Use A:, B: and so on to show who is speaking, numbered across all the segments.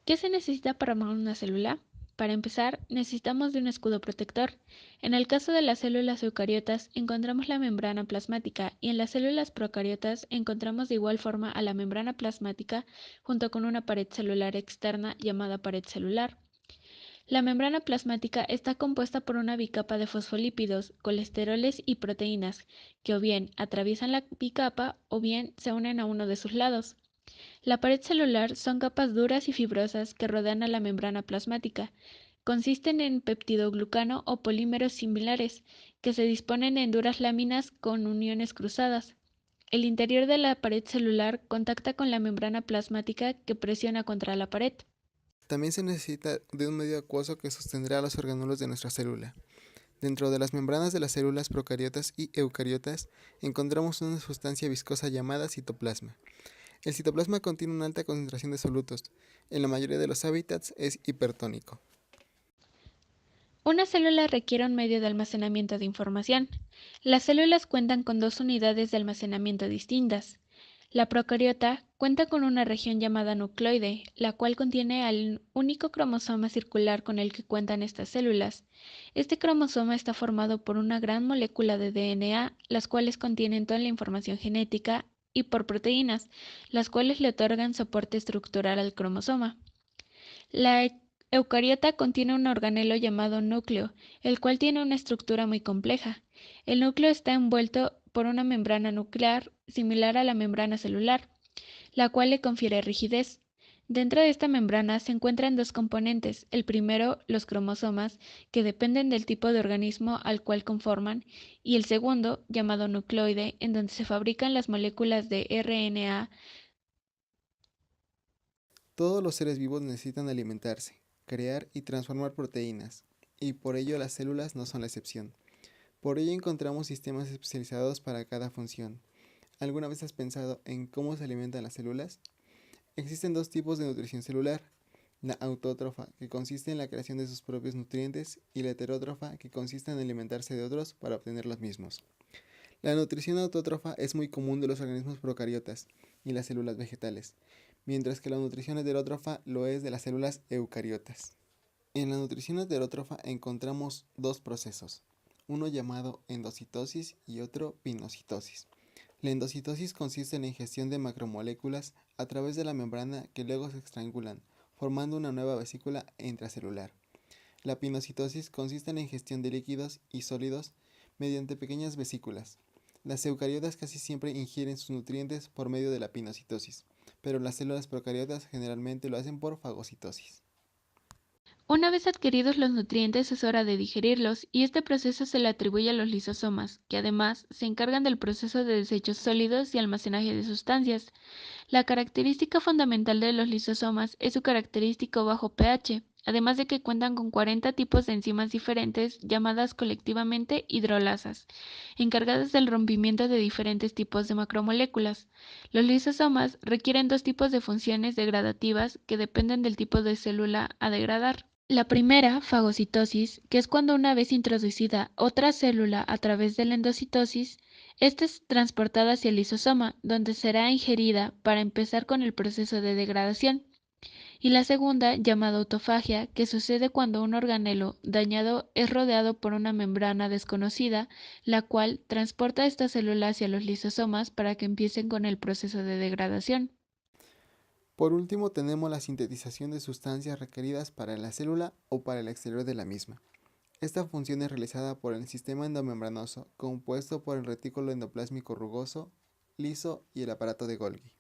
A: ¿Qué se necesita para armar una célula? Para empezar, necesitamos de un escudo protector. En el caso de las células eucariotas, encontramos la membrana plasmática y en las células procariotas encontramos de igual forma a la membrana plasmática junto con una pared celular externa llamada pared celular. La membrana plasmática está compuesta por una bicapa de fosfolípidos, colesteroles y proteínas, que o bien atraviesan la bicapa o bien se unen a uno de sus lados. La pared celular son capas duras y fibrosas que rodean a la membrana plasmática. Consisten en peptidoglucano o polímeros similares, que se disponen en duras láminas con uniones cruzadas. El interior de la pared celular contacta con la membrana plasmática que presiona contra la pared.
B: También se necesita de un medio acuoso que sostendrá los orgánulos de nuestra célula. Dentro de las membranas de las células procariotas y eucariotas encontramos una sustancia viscosa llamada citoplasma. El citoplasma contiene una alta concentración de solutos. En la mayoría de los hábitats es hipertónico.
A: Una célula requiere un medio de almacenamiento de información. Las células cuentan con dos unidades de almacenamiento distintas. La procariota cuenta con una región llamada nucleoide, la cual contiene al único cromosoma circular con el que cuentan estas células. Este cromosoma está formado por una gran molécula de DNA, las cuales contienen toda la información genética, y por proteínas, las cuales le otorgan soporte estructural al cromosoma. La eucariota contiene un organelo llamado núcleo, el cual tiene una estructura muy compleja. El núcleo está envuelto por una membrana nuclear similar a la membrana celular, la cual le confiere rigidez. Dentro de esta membrana se encuentran dos componentes. El primero, los cromosomas, que dependen del tipo de organismo al cual conforman, y el segundo, llamado nucleoide, en donde se fabrican las moléculas de RNA.
B: Todos los seres vivos necesitan alimentarse, crear y transformar proteínas, y por ello las células no son la excepción. Por ello encontramos sistemas especializados para cada función. ¿Alguna vez has pensado en cómo se alimentan las células? Existen dos tipos de nutrición celular: la autótrofa, que consiste en la creación de sus propios nutrientes, y la heterótrofa, que consiste en alimentarse de otros para obtener los mismos. La nutrición autótrofa es muy común de los organismos procariotas y las células vegetales, mientras que la nutrición heterótrofa lo es de las células eucariotas. En la nutrición heterótrofa encontramos dos procesos, uno llamado endocitosis y otro pinocitosis. La endocitosis consiste en la ingestión de macromoléculas a través de la membrana que luego se estrangulan, formando una nueva vesícula intracelular. La pinocitosis consiste en la ingestión de líquidos y sólidos mediante pequeñas vesículas. Las eucariotas casi siempre ingieren sus nutrientes por medio de la pinocitosis, pero las células procariotas generalmente lo hacen por fagocitosis.
A: Una vez adquiridos los nutrientes es hora de digerirlos y este proceso se le atribuye a los lisosomas, que además se encargan del proceso de desechos sólidos y almacenaje de sustancias. La característica fundamental de los lisosomas es su característico bajo pH, además de que cuentan con 40 tipos de enzimas diferentes llamadas colectivamente hidrolasas, encargadas del rompimiento de diferentes tipos de macromoléculas. Los lisosomas requieren dos tipos de funciones degradativas que dependen del tipo de célula a degradar. La primera, fagocitosis, que es cuando una vez introducida otra célula a través de la endocitosis, esta es transportada hacia el lisosoma, donde será ingerida para empezar con el proceso de degradación. Y la segunda, llamada autofagia, que sucede cuando un organelo dañado es rodeado por una membrana desconocida, la cual transporta esta célula hacia los lisosomas para que empiecen con el proceso de degradación.
B: Por último tenemos la sintetización de sustancias requeridas para la célula o para el exterior de la misma. Esta función es realizada por el sistema endomembranoso, compuesto por el retículo endoplásmico rugoso, liso y el aparato de Golgi.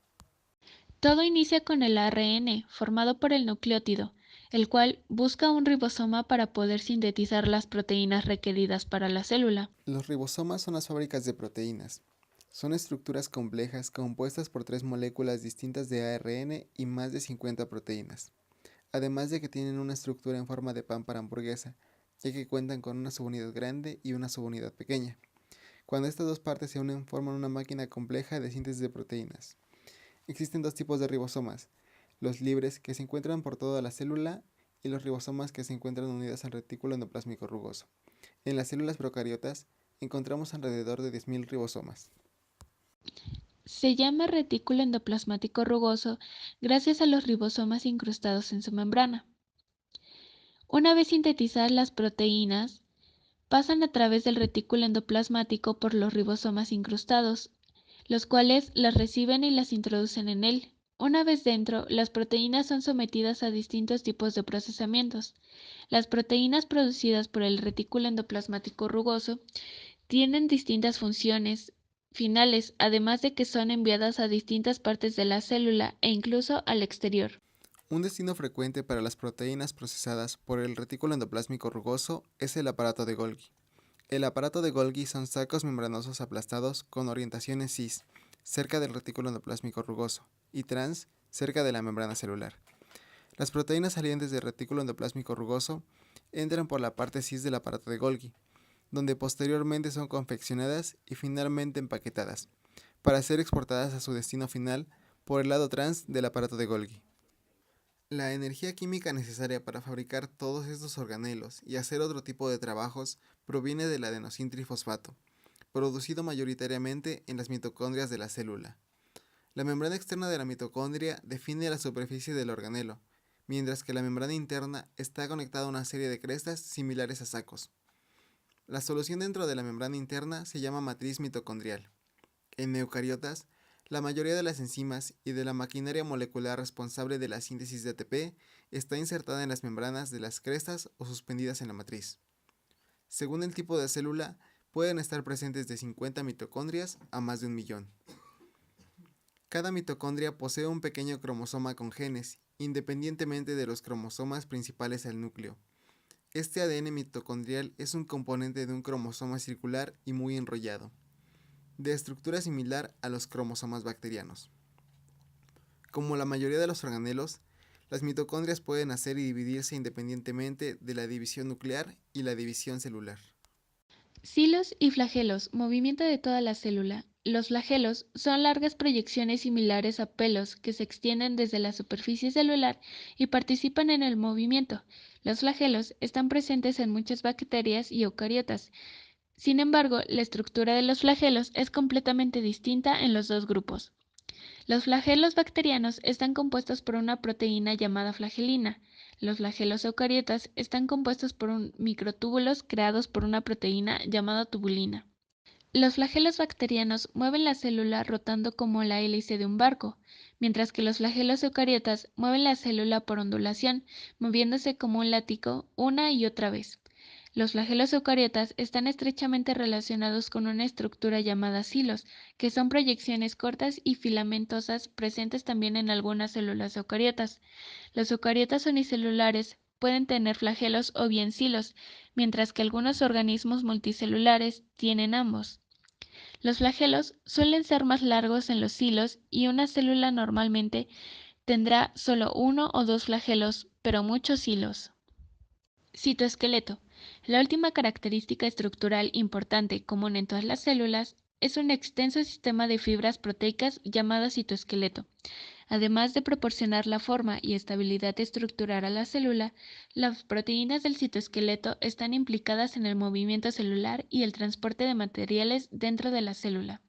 A: Todo inicia con el ARN, formado por el nucleótido, el cual busca un ribosoma para poder sintetizar las proteínas requeridas para la célula.
B: Los ribosomas son las fábricas de proteínas. Son estructuras complejas compuestas por tres moléculas distintas de ARN y más de 50 proteínas. Además de que tienen una estructura en forma de pan para hamburguesa, ya que cuentan con una subunidad grande y una subunidad pequeña. Cuando estas dos partes se unen forman una máquina compleja de síntesis de proteínas. Existen dos tipos de ribosomas: los libres, que se encuentran por toda la célula, y los ribosomas, que se encuentran unidos al retículo endoplásmico rugoso. En las células procariotas encontramos alrededor de 10.000 ribosomas.
A: Se llama retículo endoplasmático rugoso gracias a los ribosomas incrustados en su membrana. Una vez sintetizadas las proteínas, pasan a través del retículo endoplasmático por los ribosomas incrustados, los cuales las reciben y las introducen en él. Una vez dentro, las proteínas son sometidas a distintos tipos de procesamientos. Las proteínas producidas por el retículo endoplasmático rugoso tienen distintas funciones finales, además de que son enviadas a distintas partes de la célula e incluso al exterior.
B: Un destino frecuente para las proteínas procesadas por el retículo endoplásmico rugoso es el aparato de Golgi. El aparato de Golgi son sacos membranosos aplastados con orientaciones cis, cerca del retículo endoplásmico rugoso, y trans, cerca de la membrana celular. Las proteínas salientes del retículo endoplásmico rugoso entran por la parte cis del aparato de Golgi, donde posteriormente son confeccionadas y finalmente empaquetadas, para ser exportadas a su destino final por el lado trans del aparato de Golgi. La energía química necesaria para fabricar todos estos organelos y hacer otro tipo de trabajos proviene del adenosín trifosfato, producido mayoritariamente en las mitocondrias de la célula. La membrana externa de la mitocondria define la superficie del organelo, mientras que la membrana interna está conectada a una serie de crestas similares a sacos. La solución dentro de la membrana interna se llama matriz mitocondrial. En eucariotas, la mayoría de las enzimas y de la maquinaria molecular responsable de la síntesis de ATP está insertada en las membranas de las crestas o suspendidas en la matriz. Según el tipo de célula, pueden estar presentes de 50 mitocondrias a más de 1.000.000. Cada mitocondria posee un pequeño cromosoma con genes, independientemente de los cromosomas principales del núcleo. Este ADN mitocondrial es un componente de un cromosoma circular y muy enrollado, de estructura similar a los cromosomas bacterianos. Como la mayoría de los organelos, las mitocondrias pueden nacer y dividirse independientemente de la división nuclear y la división celular.
A: Cilos y flagelos, movimiento de toda la célula. Los flagelos son largas proyecciones similares a pelos que se extienden desde la superficie celular y participan en el movimiento. Los flagelos están presentes en muchas bacterias y eucariotas. Sin embargo, la estructura de los flagelos es completamente distinta en los dos grupos. Los flagelos bacterianos están compuestos por una proteína llamada flagelina. Los flagelos eucariotas están compuestos por microtúbulos creados por una proteína llamada tubulina. Los flagelos bacterianos mueven la célula rotando como la hélice de un barco, mientras que los flagelos eucariotas mueven la célula por ondulación, moviéndose como un látigo una y otra vez. Los flagelos eucariotas están estrechamente relacionados con una estructura llamada silos, que son proyecciones cortas y filamentosas presentes también en algunas células eucariotas. Los eucariotas unicelulares pueden tener flagelos o bien silos, mientras que algunos organismos multicelulares tienen ambos. Los flagelos suelen ser más largos en los silos y una célula normalmente tendrá solo uno o dos flagelos, pero muchos hilos. Citoesqueleto. La última característica estructural importante común en todas las células es un extenso sistema de fibras proteicas llamado citoesqueleto. Además de proporcionar la forma y estabilidad estructural a la célula, las proteínas del citoesqueleto están implicadas en el movimiento celular y el transporte de materiales dentro de la célula.